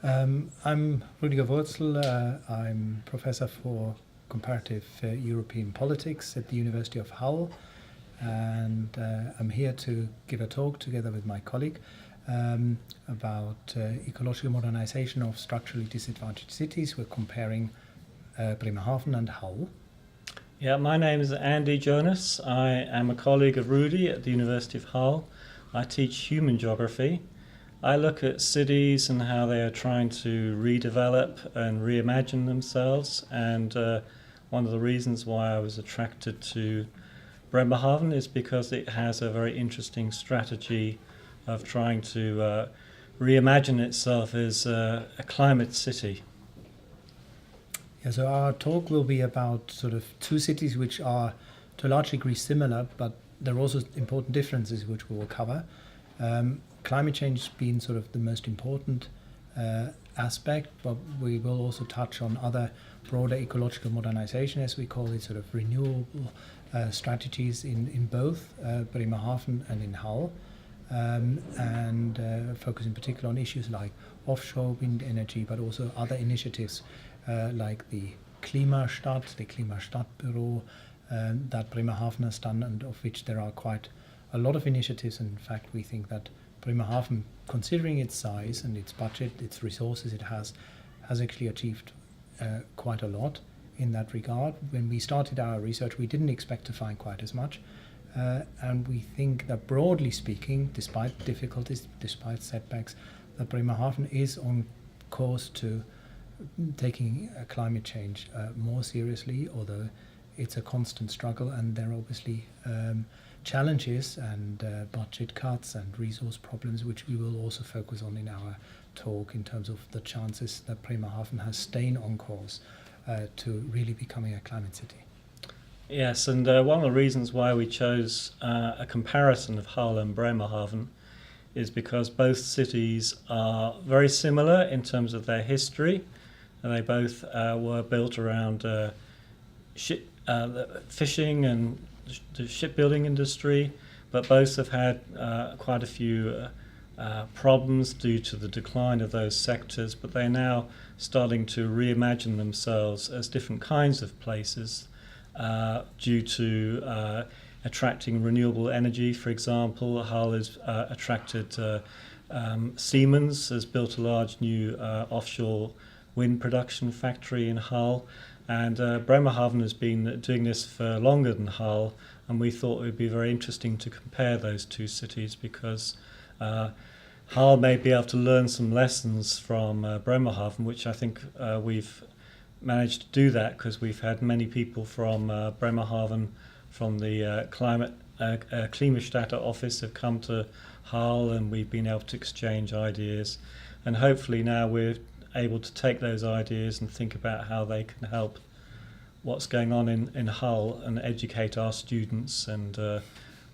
I'm Rüdiger Wurzel. I'm professor for comparative European politics at the University of Hull, and I'm here to give a talk together with my colleague about ecological modernization of structurally disadvantaged cities. We're comparing Bremerhaven and Hull. Yeah, my name is Andy Jonas. I am a colleague of Rudy at the University of Hull. I teach human geography. I look at cities and how they are trying to redevelop and reimagine themselves, and one of the reasons why I was attracted to Bremerhaven is because it has a very interesting strategy of trying to reimagine itself as a climate city. Yeah, so our talk will be about sort of two cities which are to a large degree similar, but there are also important differences which we will cover. Climate change being sort of the most important aspect, but we will also touch on other broader ecological modernization, as we call it, sort of renewable strategies in both Bremerhaven and in Hull, and focus in particular on issues like offshore wind energy, but also other initiatives like the Klimastadt, the Klimastadtbüro that Bremerhaven has done, and of which there are quite a lot of initiatives. And in fact, we think that Bremerhaven, considering its size and its budget, its resources it has actually achieved quite a lot in that regard. When we started our research, we didn't expect to find quite as much. And we think that broadly speaking, despite difficulties, despite setbacks, that Bremerhaven is on course to taking climate change more seriously, although it's a constant struggle, and there are obviously challenges and budget cuts and resource problems, which we will also focus on in our talk in terms of the chances that Bremerhaven has staying on course to really becoming a climate city. Yes, and one of the reasons why we chose a comparison of Hull and Bremerhaven is because both cities are very similar in terms of their history. They both were built around fishing and the shipbuilding industry, but both have had quite a few problems due to the decline of those sectors, but they're now starting to reimagine themselves as different kinds of places due to attracting renewable energy. For example, Hull has attracted Siemens has built a large new offshore wind production factory in Hull, and Bremerhaven has been doing this for longer than Hull, and we thought it would be very interesting to compare those two cities because Hull may be able to learn some lessons from Bremerhaven, which I think we've managed to do that because we've had many people from Bremerhaven from the Klimastadt office have come to Hull, and we've been able to exchange ideas, and hopefully now we're able to take those ideas and think about how they can help what's going on in Hull and educate our students and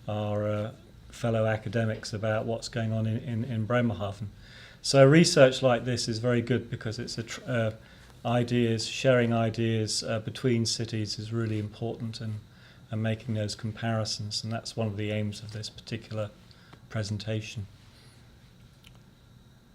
our fellow academics about what's going on in Bremerhaven. So research like this is very good because it's sharing ideas between cities is really important, and making those comparisons, and that's one of the aims of this particular presentation.